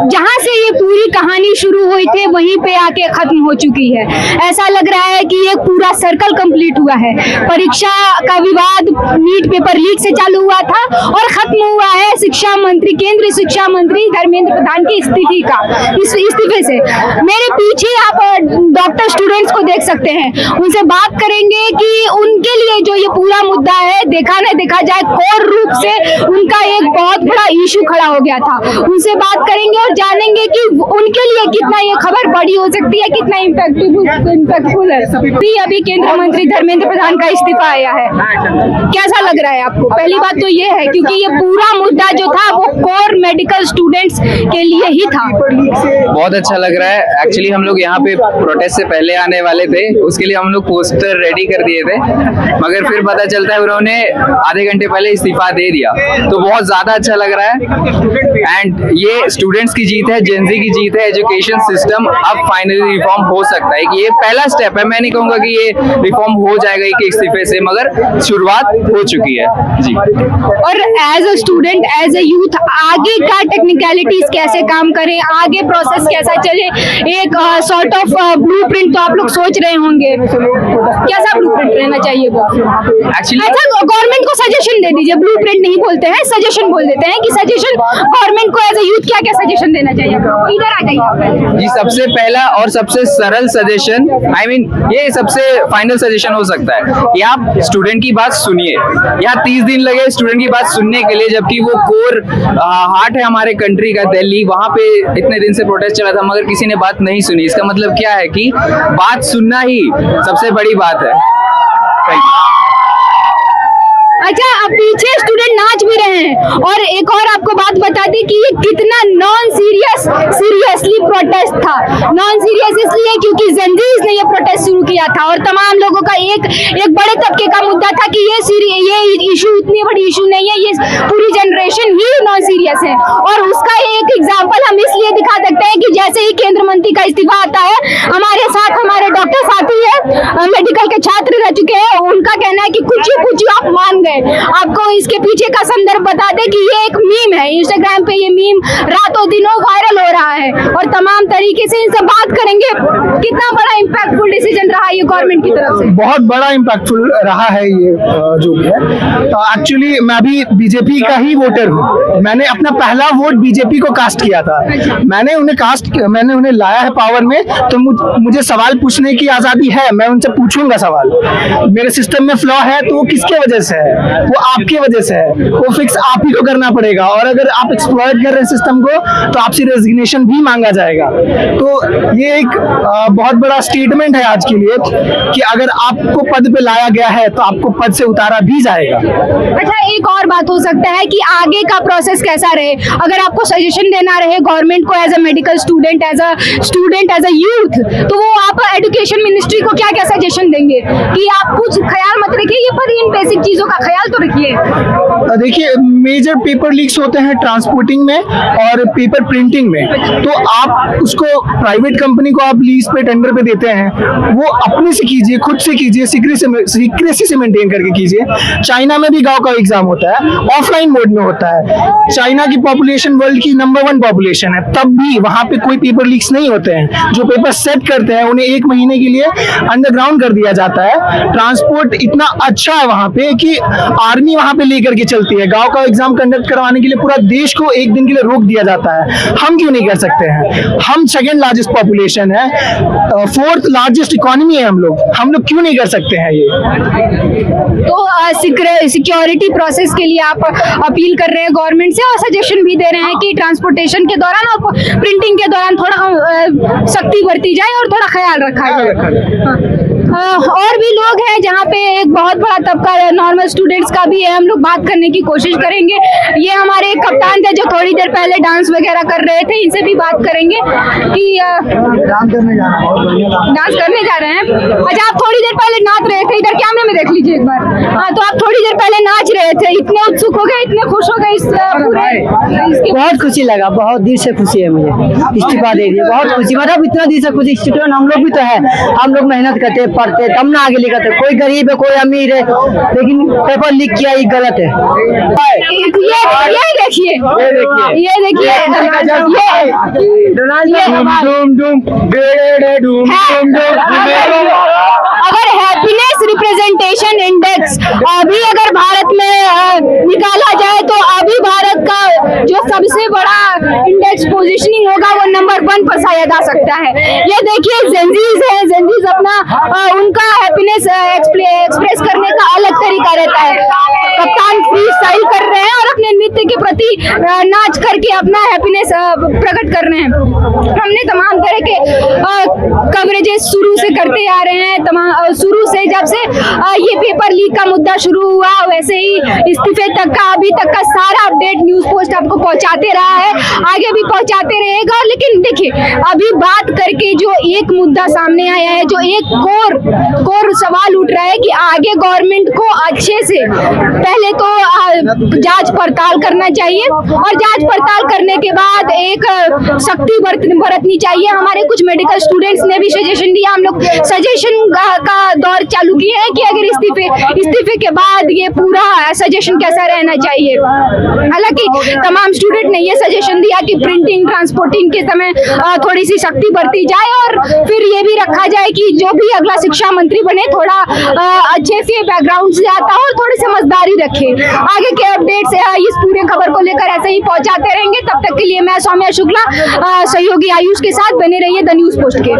जहाँ से ये पूरी कहानी शुरू हुई थी वहीं पे आके खत्म हो चुकी है। ऐसा लग रहा है कि ये पूरा सर्कल कंप्लीट हुआ है। परीक्षा का विवाद नीट पेपर लीक से चालू हुआ था और खत्म हुआ है शिक्षा मंत्री, केंद्रीय शिक्षा मंत्री धर्मेंद्र प्रधान के इस्तीफे से। मेरे पीछे आप डॉक्टर स्टूडेंट्स को देख सकते हैं, उनसे बात करेंगे कि उनके लिए जो ये पूरा मुद्दा है, देखा न देखा जाए कोर रूप से उनका एक बहुत बड़ा इशू खड़ा हो गया था। उनसे बात करेंगे और जानेंगे कि उनके लिए कितना ये खबर बड़ी हो सकती है, कितना इम्पैक्टफुल है। अभी केंद्रीय मंत्री धर्मेंद्र प्रधान का इस्तीफा आया है, कैसा लग रहा है आपको? पहली बात तो ये है क्योंकि ये पूरा मुद्दा जो था वो कोर मेडिकल स्टूडेंट्स के लिए ही था। बहुत अच्छा लग रहा है। एक्चुअली हम लोग यहाँ पे प्रोटेस्ट से पहले आने वाले थे, उसके लिए हम लोग पोस्टर रेडी कर दिए थे, मगर फिर पता चलता है उन्होंने आधे घंटे पहले इस्तीफा दे दिया, तो बहुत ज्यादा अच्छा लग रहा है। एंड ये स्टूडेंट्स की जीत है, जेनजी की जीत है। एजुकेशन सिस्टम अब फाइनली रिफॉर्म हो सकता है कि ये पहला स्टेप है। मैं नहीं कहूंगा कि ये रिफॉर्म हो जाएगा एक इस्तीफे से, मगर शुरुआत हो चुकी है जी। और as a student, as a youth, आगे का टेक्निकलिटीज कैसे काम करें, आगे प्रोसेस कैसा चले, एक सॉर्ट ऑफ ब्लूप्रिंट तो आप लोग सोच रहे होंगे, कैसा ब्लूप्रिंट रहना चाहिए वो? एक्चुअली अच्छा, गवर्नमेंट को सजेशन दे दीजिए, ब्लूप्रिंट नहीं बोलते हैं, सजेशन बोल देते हैं कि सजेशन गवर्नमेंट को एज अ यूथ क्या क्या सजेशन देना चाहिए? इधर आ जाइए जी। सबसे पहला और सबसे सरल सजेशन, ये सबसे फाइनल सजेशन हो सकता है कि आप स्टूडेंट की बात सुनिए। यहाँ 30 दिन लगे स्टूडेंट की बात सुनने के लिए, जबकि वो कोर हार्ट है हमारे कंट्री का, दिल्ली, वहां पे इतने दिन से प्रोटेस्ट चला था मगर किसी ने बात नहीं सुनी। इसका मतलब क्या है कि बात सुनना ही सबसे बड़ी बात है। अच्छा, अब पीछे स्टूडेंट नाच भी रहे हैं। और एक और आपको बात बता दी कि ये कितना नॉन सीरियसली प्रोटेस्ट था। नॉन सीरियस इसलिए क्योंकि जेनजीज ने ये प्रोटेस्ट शुरू किया था और तमाम लोगों का एक बड़े तबके का मुद्दा था कि ये इशू इतनी बड़ी इशू नहीं है, ये पूरी जनरेशन ही नॉन सीरियस है। और उसका एक एग्जाम्पल हम इसलिए दिखा सकते हैं कि जैसे ही केंद्र मंत्री का इस्तीफा आता है, हमारे साथ हमारे डॉक्टर साथी है, मेडिकल के छात्र रह चुके हैं, उनका कहना है कि कुछ ही आप मान गए। आपको इसके पीछे का संदर्भ बता दें कि ये एक मीम है, इंस्टाग्राम पे ये मीम रातों दिनों वायरल हो रहा है और तमाम तरीके से इनसे बात करेंगे। कितना बड़ा इम्पैक्टफुल डिसीजन रहा है ये गवर्नमेंट की तरफ से? बहुत बड़ा इम्पैक्टफुल रहा है ये जो भी है। एक्चुअली मैं भी बीजेपी का ही वोटर हूँ। मैंने अपना पहला वोट बीजेपी को कास्ट किया था। मैंने उन्हें लाया है पावर में, तो मुझे सवाल पूछने की आजादी है। मैं उनसे पूछूंगा सवाल। मेरे सिस्टम में फ्लॉ है तो वो किसके वजह से है? वो आपकी वजह से है। वो फिक्स आप ही को करना पड़ेगा और अगर आप एक्सप्लॉइट कर रहे हैं सिस्टम को तो आपसे रेजिग्नेशन भी मांगा जाएगा। तो ये एक बहुत बड़ा स्टेटमेंट है आज के लिए कि अगर आपको पद पे लाया गया है तो आपको पद से उतारा भी जाएगा। अच्छा, एक और बात हो सकता है कि आगे का प्रोसेस कैसा रहे, अगर आपको सजेशन देना रहे गवर्नमेंट को as a medical student, as a youth, तो वो आप एजुकेशन मिनिस्ट्री को क्या क्या सजेशन देंगे कि आप कुछ ख्याल मत रखिए, पर इन बेसिक चीजों का ख्याल तो रखिए? देखिए, मेजर पेपर लीक्स होते हैं ट्रांसपोर्टिंग में और पेपर प्रिंटिंग में, तो आप उसको प्राइवेट कंपनी को आप लीज पे टेंडर पे देते हैं, वो अपने से कीजिए, खुद से कीजिए, सीक्रेसी से मेंटेन करके कीजिए। चाइना में भी गांव का एग्जाम होता है, ऑफलाइन मोड में होता है। चाइना की पॉपुलेशन वर्ल्ड की नंबर 1 पॉपुलेशन है, तब भी वहां पे कोई पेपर लीक्स नहीं होते हैं। जो पेपर सेट करते हैं उन्हें 1 महीने के लिए अंडरग्राउंड कर दिया जाता है। ट्रांसपोर्ट इतना अच्छा है वहां पे कि आर्मी वहां पे लेकर के चलती है। गांव का एग्जाम कंडक्ट करवाने के लिए पूरा देश को 1 दिन के लिए रोक दिया जाता है। हम क्यों नहीं कर सकते हैं? हम 2nd लार्जेस्ट पॉपुलेशन है, 4th लार्जेस्ट इकोनॉमी है हम लोग क्यों नहीं कर सकते हैं ये? तो सिक्योरिटी प्रोसेस के लिए आप अपील कर रहे हैं गवर्नमेंट से और सजेशन भी दे रहे हैं कि ट्रांसपोर्टेशन के दौरान और प्रिंटिंग के दौरान थोड़ा सख्ती बरती जाए और थोड़ा ख्याल रखा जाए। और भी लोग हैं जहाँ पे एक बहुत बड़ा तबका नॉर्मल स्टूडेंट्स का भी है, हम लोग बात करने की कोशिश करेंगे। ये हमारे कप्तान थे जो थोड़ी देर पहले डांस वगैरह कर रहे थे, इनसे भी बात करेंगे कि डांस करने जा रहे हैं। अच्छा, आप थोड़ी देर पहले नाच रहे थे, इधर कैमरे में देख लीजिए एक बार। हाँ, तो आप थोड़ी देर पहले नाच रहे थे, इतने उत्सुक हो गए, इतने खुश हो गए इस पूरे? बहुत खुशी लगा, बहुत दिल से खुशी है मुझे इस्तीफा दे दिया। बहुत खुशी, मतलब इतना दिल से खुशी। स्टूडेंट हम लोग भी तो है, हम लोग मेहनत करते पढ़ते तब ना आगे लिखते। कोई गरीब है, कोई अमीर है, लेकिन पेपर लीक किया ये गलत है। ये देखिए अगर हैप्पीनेस रिप्रेजेंटेशन इंडेक्स अभी अगर भारत में निकाला जाए तो अभी भारत का जो सबसे बड़ा इंडेक्स पोजीशनिंग होगा वो नंबर 1 पर शायद आ सकता है। ये देखिए जेंजीज अपना उनका हैप्पीनेस एक्सप्रेस करने का अलग तरीका रहता है। कप्तान फ्री स्टाइल कर रहे हैं और अपने नृत्य के प्रति नाच करके अपना हैप्पीनेस प्रकट कर रहे हैं। हमने तमाम तरह के कवरेजेस शुरू से करते आ रहे हैं, तमाम शुरू से जब से ये पेपर लीक का मुद्दा शुरू हुआ वैसे ही इस्तीफे तक का अभी तक का सारा अपडेट न्यूज पोस्ट आपको पहुंचाते रहा है, आगे भी पहुंचाते रहेगा। लेकिन देखिए अभी बात करके जो एक मुद्दा सामने आया है, जो एक कोर सवाल उठ रहा है कि आगे गवर्नमेंट को अच्छे से पहले तो जांच पड़ताल करना चाहिए और जांच पड़ताल करने के बाद एक सख्ती बरतनी चाहिए। हमारे कुछ मेडिकल स्टूडेंट्स ने भी सजेशन दिया, हम लोग सजेशन का दौर चालू किए हैं कि अगर इस्तीफे के बाद ये पूरा सजेशन कैसा रहना चाहिए। हालांकि तमाम स्टूडेंट ने ये सजेशन दिया कि प्रिंटिंग ट्रांसपोर्टिंग के समय थोड़ी सी सख्ती बरती जाए और फिर ये भी रखा जाए कि जो भी अगला शिक्षा मंत्री बने थोड़ा अच्छे से बैकग्राउंड से आता हो और थोड़ी समझदारी रखे। आगे के अपडेट्स इस पूरे खबर को लेकर ऐसे ही पहुंचाते रहेंगे। तब तक के लिए मैं सौम्या शुक्ला सहयोगी आयुष के साथ बने रहिए द न्यूज पोस्ट के।